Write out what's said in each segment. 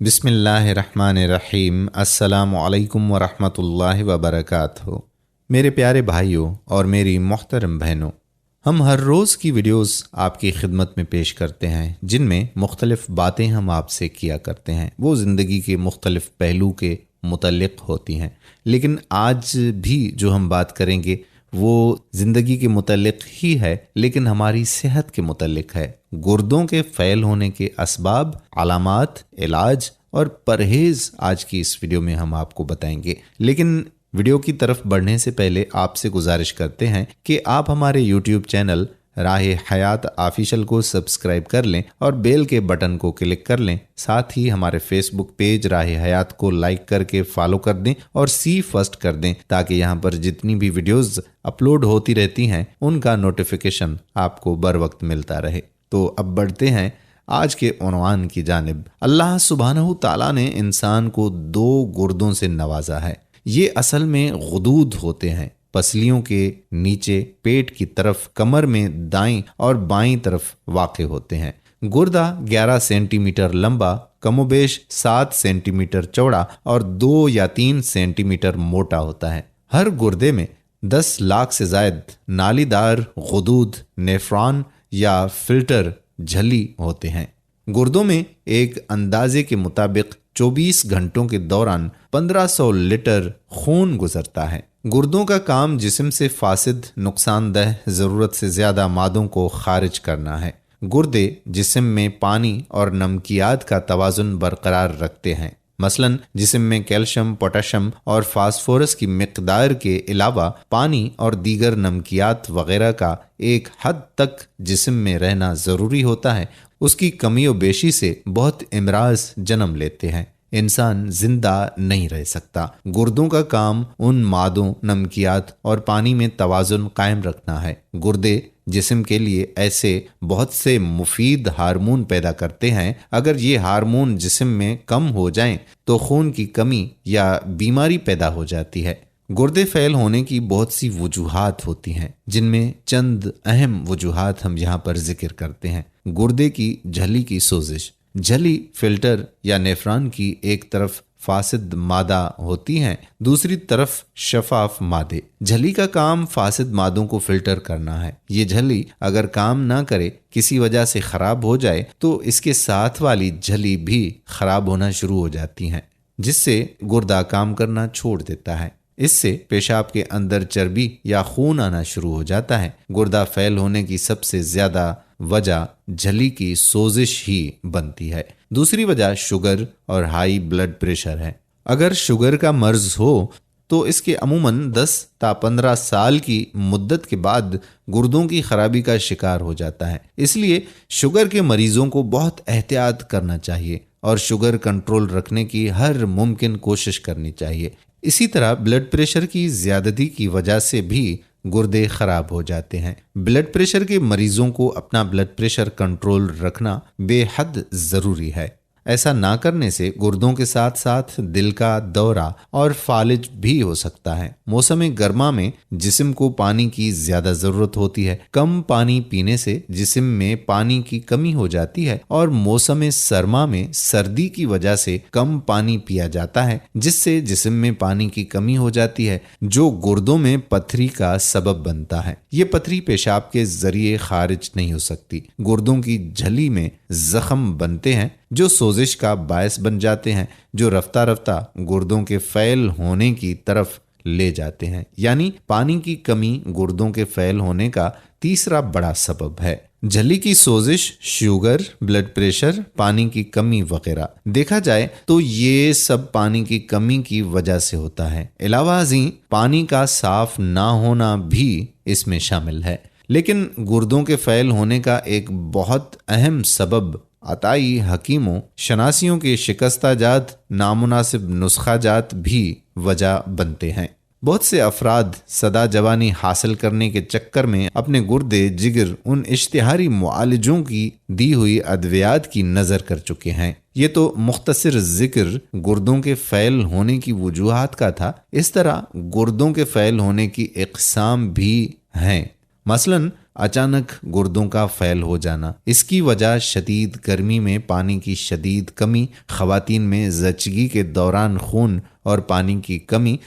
بسم اللہ الرحمن الرحیم۔ السلام علیکم ورحمۃ وبرکاتہ۔ میرے پیارے بھائیوں اور میری محترم بہنوں، ہم ہر روز کی ویڈیوز آپ کی خدمت میں پیش کرتے ہیں جن میں مختلف باتیں ہم آپ سے کیا کرتے ہیں، وہ زندگی کے مختلف پہلو کے متعلق ہوتی ہیں، لیکن آج بھی جو ہم بات کریں گے وہ زندگی کے متعلق ہی ہے، لیکن ہماری صحت کے متعلق ہے۔ گردوں کے فیل ہونے کے اسباب، علامات، علاج اور پرہیز آج کی اس ویڈیو میں ہم آپ کو بتائیں گے۔ لیکن ویڈیو کی طرف بڑھنے سے پہلے آپ سے گزارش کرتے ہیں کہ آپ ہمارے یوٹیوب چینل راہ حیات آفیشل کو سبسکرائب کر لیں اور بیل کے بٹن کو کلک کر لیں، ساتھ ہی ہمارے فیس بک پیج راہ حیات کو لائک کر کے فالو کر دیں اور سی فرسٹ کر دیں، تاکہ یہاں پر جتنی بھی ویڈیوز اپلوڈ ہوتی رہتی ہیں ان کا نوٹیفیکیشن آپ کو بر وقت ملتا رہے۔ تو اب بڑھتے ہیں آج کے عنوان کی جانب۔ اللہ سبحانہ تعالیٰ نے انسان کو 2 گردوں سے نوازا ہے۔ یہ اصل میں غدود ہوتے ہیں، پسلیوں کے نیچے پیٹ کی طرف، کمر میں دائیں اور بائیں طرف واقع ہوتے ہیں۔ گردہ 11 سینٹی میٹر لمبا، کم و بیش 7 سینٹی میٹر چوڑا اور 2 یا 3 سینٹی میٹر موٹا ہوتا ہے۔ ہر گردے میں 10 لاکھ سے زائد نالی دار غدود، نیفران یا فلٹر جھلی ہوتے ہیں۔ گردوں میں ایک اندازے کے مطابق 24 گھنٹوں کے دوران 1500 لیٹر خون گزرتا ہے۔ گردوں کا کام جسم سے فاسد، نقصان دہ، ضرورت سے زیادہ مادوں کو خارج کرنا ہے۔ گردے جسم میں پانی اور نمکیات کا توازن برقرار رکھتے ہیں۔ مثلا جسم میں کیلشیم، پوٹاشیم اور فاسفورس کی مقدار کے علاوہ پانی اور دیگر نمکیات وغیرہ کا ایک حد تک جسم میں رہنا ضروری ہوتا ہے۔ اس کی کمی و بیشی سے بہت امراض جنم لیتے ہیں۔ انسان زندہ نہیں رہ سکتا۔ گردوں کا کام ان مادوں، نمکیات اور پانی میں توازن قائم رکھنا ہے۔ گردے جسم کے لیے ایسے بہت سے مفید ہارمون پیدا کرتے ہیں۔ اگر یہ ہارمون جسم میں کم ہو جائیں تو خون کی کمی یا بیماری پیدا ہو جاتی ہے۔ گردے فیل ہونے کی بہت سی وجوہات ہوتی ہیں، جن میں چند اہم وجوہات ہم یہاں پر ذکر کرتے ہیں۔ گردے کی جھلی کی سوزش۔ جھلی فلٹر یا نیفران کی ایک طرف فاسد مادہ ہوتی ہیں، دوسری طرف شفاف مادے۔ جھلی کا کام فاسد مادوں کو فلٹر کرنا ہے۔ یہ جھلی اگر کام نہ کرے، کسی وجہ سے خراب ہو جائے تو اس کے ساتھ والی جھلی بھی خراب ہونا شروع ہو جاتی ہیں، جس سے گردہ کام کرنا چھوڑ دیتا ہے۔ اس سے پیشاب کے اندر چربی یا خون آنا شروع ہو جاتا ہے۔ گردہ فیل ہونے کی سب سے زیادہ وجہ جھلی کی سوزش ہی بنتی ہے۔ دوسری وجہ شوگر اور ہائی بلڈ پریشر ہے۔ اگر شوگر کا مرض ہو تو اس کے عموماً 10 تا 15 سال کی مدت کے بعد گردوں کی خرابی کا شکار ہو جاتا ہے۔ اس لیے شوگر کے مریضوں کو بہت احتیاط کرنا چاہیے اور شوگر کنٹرول رکھنے کی ہر ممکن کوشش کرنی چاہیے۔ اسی طرح بلڈ پریشر کی زیادتی کی وجہ سے بھی گردے خراب ہو جاتے ہیں۔ بلڈ پریشر کے مریضوں کو اپنا بلڈ پریشر کنٹرول رکھنا بے حد ضروری ہے۔ ایسا نہ کرنے سے گردوں کے ساتھ ساتھ دل کا دورہ اور فالج بھی ہو سکتا ہے۔ موسم گرما میں جسم کو پانی کی زیادہ ضرورت ہوتی ہے۔ کم پانی پینے سے جسم میں پانی کی کمی ہو جاتی ہے اور موسم سرما میں سردی کی وجہ سے کم پانی پیا جاتا ہے، جس سے جسم میں پانی کی کمی ہو جاتی ہے، جو گردوں میں پتھری کا سبب بنتا ہے۔ یہ پتھری پیشاب کے ذریعے خارج نہیں ہو سکتی۔ گردوں کی جھلی میں زخم بنتے ہیں جو سوزش کا باعث بن جاتے ہیں، جو رفتہ رفتہ گردوں کے فیل ہونے کی طرف لے جاتے ہیں۔ یعنی پانی کی کمی گردوں کے فیل ہونے کا تیسرا بڑا سبب ہے۔ جھلی کی سوزش، شوگر، بلڈ پریشر، پانی کی کمی وغیرہ دیکھا جائے تو یہ سب پانی کی کمی کی وجہ سے ہوتا ہے۔ علاوہ ازیں پانی کا صاف نہ ہونا بھی اس میں شامل ہے۔ لیکن گردوں کے فیل ہونے کا ایک بہت اہم سبب عطائی حکیموں، شناسیوں کے شکستہ جات، نامناسب نسخہ جات بھی وجہ بنتے ہیں۔ بہت سے افراد سدا جوانی حاصل کرنے کے چکر میں اپنے گردے، جگر ان اشتہاری معالجوں کی دی ہوئی ادویات کی نظر کر چکے ہیں۔ یہ تو مختصر ذکر گردوں کے فیل ہونے کی وجوہات کا تھا۔ اس طرح گردوں کے فیل ہونے کی اقسام بھی ہیں۔ مثلاً अचानक गुर्दों का फैल हो जाना। इसकी वजह शदीद गर्मी में पानी की शदीद कमी, ख़वातीन में ज़चगी के दौरान खून और पानी की कमी,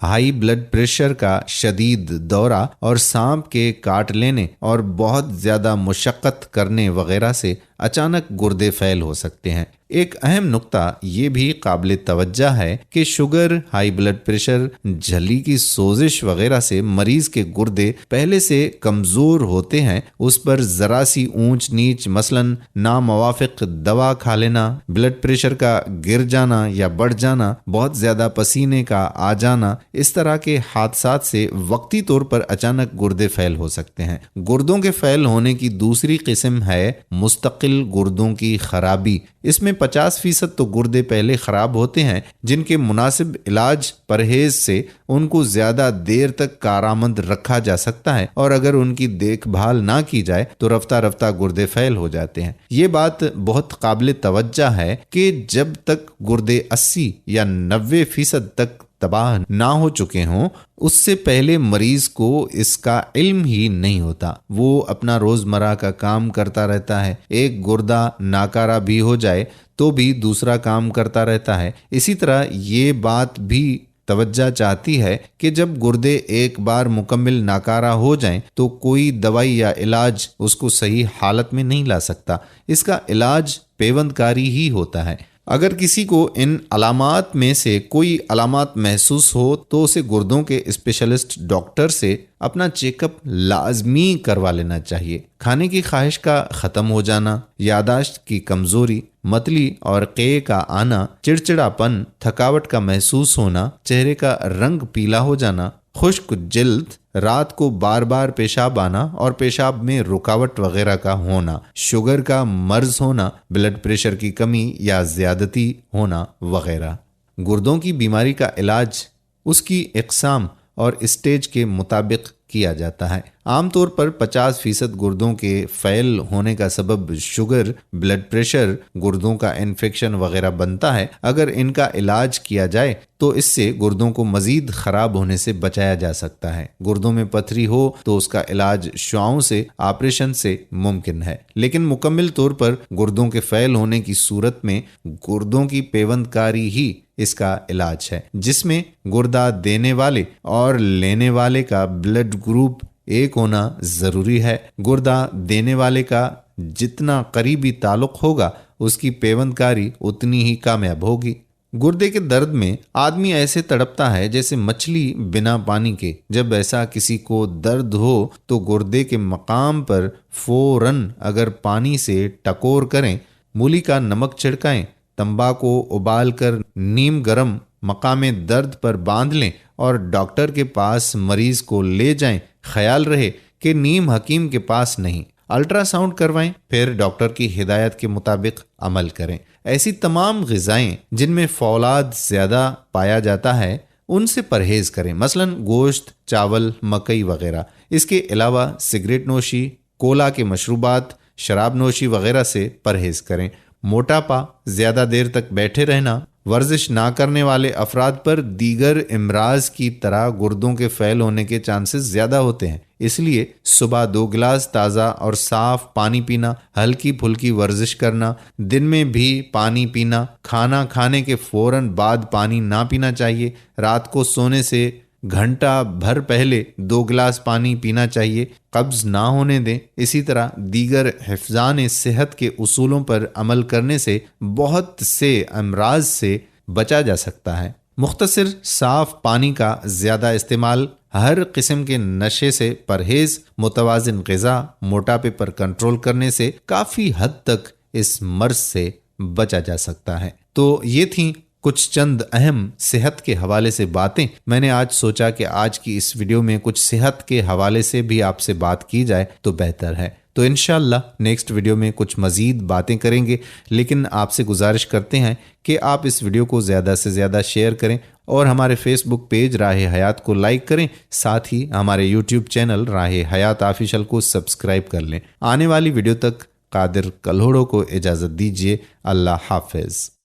हाई ब्लड प्रेशर का शदीद दौरा और सांप के काट लेने और बहुत ज़्यादा मुशक्क़त करने वगैरह से अचानक गुर्दे फैल हो सकते हैं। एक अहम नुक्ता ये भी काबिल तवज्जा है कि शुगर, हाई ब्लड प्रेशर, झली की सोजिश वगैरह से मरीज के गुर्दे पहले से कमज़ोर होते हैं। उस पर ज़रा सी ऊंच नीच, मसलन नामुवाफिक दवा खा लेना, ब्लड प्रेशर का गिर जाना या बढ़ जाना, बहुत ज़्यादा पसीने का आ जाना, इस तरह के हादसात से वक्ती तौर पर अचानक गुर्दे फैल हो सकते हैं। गुर्दों के फैल होने की दूसरी किस्म है मुस्तकिल गुर्दों की खराबी। इसमें 50% तो गुर्दे पहले खराब होते हैं, जिनके मुनासिब इलाज परहेज से उनको ज्यादा देर तक कारामद रखा जा सकता है, और अगर उनकी देखभाल ना की जाए तो रफ्ता रफ्ता गुर्दे फैल हो जाते हैं। ये बात बहुत काबिल तवज्जा है कि जब तक गुर्दे 80 या 90% तक तबाह ना हो चुके हों, उससे पहले मरीज को इसका इल्म ही नहीं होता। वो अपना रोजमर्रा का काम करता रहता है, एक गुर्दा नाकारा भी हो जाए तो भी दूसरा काम करता रहता है। इसी तरह ये बात भी तवज्जा चाहती है कि जब गुर्दे एक बार मुकम्मल नाकारा हो जाएं तो कोई दवाई या इलाज उसको सही हालत में नहीं ला सकता। इसका इलाज पेवंदकारी ही होता है। अगर किसी को इन अलामात में से कोई अलामात महसूस हो तो उसे गुर्दों के स्पेशलिस्ट डॉक्टर से अपना चेकअप लाजमी करवा लेना चाहिए। खाने की ख्वाहिश का ख़त्म हो जाना, यादाश्त की कमज़ोरी, मतली और क़े का आना, चिड़चिड़ापन, थकावट का महसूस होना, चेहरे का रंग पीला हो जाना, खुश्क जिल्द, रात को बार बार पेशाब आना और पेशाब में रुकावट वगैरह का होना, शुगर का मर्ज होना, ब्लड प्रेशर की कमी या ज़्यादती होना वगैरह। गुर्दों की बीमारी का इलाज उसकी इक़साम और स्टेज के मुताबिक किया जाता है। आमतौर पर 50% गुर्दों के फैल होने का सबब शुगर, ब्लड प्रेशर, गुर्दों का इन्फेक्शन वगैरह बनता है। अगर इनका इलाज किया जाए तो इससे गुर्दों को मजीद खराब होने से बचाया जा सकता है। गुर्दों में पथरी हो तो उसका इलाज शुआओं से, ऑपरेशन से मुमकिन है, लेकिन मुकम्मल तौर पर गुर्दों के फैल होने की सूरत में गुर्दों की पेवंदकारी ही इसका इलाज है, जिसमें गुर्दा देने वाले और लेने वाले का ब्लड ग्रुप एक होना ज़रूरी है। गुर्दा देने वाले का जितना करीबी ताल्लुक होगा उसकी पेवंदकारी उतनी ही कामयाब होगी। गुर्दे के दर्द में आदमी ऐसे तड़पता है जैसे मछली बिना पानी के। जब ऐसा किसी को दर्द हो तो गुर्दे के मकाम पर फौरन अगर पानी से टकोर करें, मूली का नमक छिड़काएं, तंबाकू उबाल कर नीम गरम मकामे दर्द पर बांध लें और डॉक्टर के पास मरीज को ले जाएं। ख्याल रहे कि नीम हकीम के पास नहीं, अल्ट्रासाउंड करवाएं, फिर डॉक्टर की हिदायत के मुताबिक अमल करें। ऐसी तमाम ग़िज़ाएं जिनमें फौलाद ज़्यादा पाया जाता है उनसे परहेज़ करें, मसलन गोश्त, चावल, मकई वगैरह। इसके अलावा सिगरेट नोशी, कोला के मशरूबात, शराब नोशी वगैरह से परहेज़ करें। मोटापा, ज़्यादा देर तक बैठे रहना, वर्जिश ना करने वाले अफराद पर दीगर इमराज की तरह गुर्दों के फैल होने के चांसेस ज़्यादा होते हैं। इसलिए सुबह 2 गिलास ताज़ा और साफ़ पानी पीना, हल्की फुल्की वर्जिश करना, दिन में भी पानी पीना, खाना खाने के फ़ौरन बाद पानी ना पीना चाहिए, रात को सोने से घंटा भर पहले 2 गिलास पानी पीना चाहिए, कब्ज़ ना होने दें। इसी तरह दीगर हिफ़्ज़ान सेहत के उसूलों पर अमल करने से बहुत से अमराज से बचा जा सकता है। मुख्तसर साफ़ पानी का ज़्यादा इस्तेमाल, हर किस्म के नशे से परहेज़, मुतवाज़िन ग़िज़ा, मोटापे पर कंट्रोल करने से काफ़ी हद तक इस मर्ज़ से बचा जा सकता है। तो ये थी कुछ चंद अहम सेहत के हवाले से बातें। मैंने आज सोचा कि आज की इस वीडियो में कुछ सेहत के हवाले से भी आपसे बात की जाए तो बेहतर है। तो इंशाअल्लाह नेक्स्ट वीडियो में कुछ मज़ीद बातें करेंगे, लेकिन आपसे गुजारिश करते हैं कि आप इस वीडियो को ज़्यादा से ज़्यादा शेयर करें और हमारे फेसबुक पेज राह हयात को लाइक करें, साथ ही हमारे यूट्यूब चैनल राह हयात ऑफिशियल को सब्सक्राइब कर लें। आने वाली वीडियो तक कादिर कल्होड़ो को इजाज़त दीजिए। अल्लाह हाफ़िज़।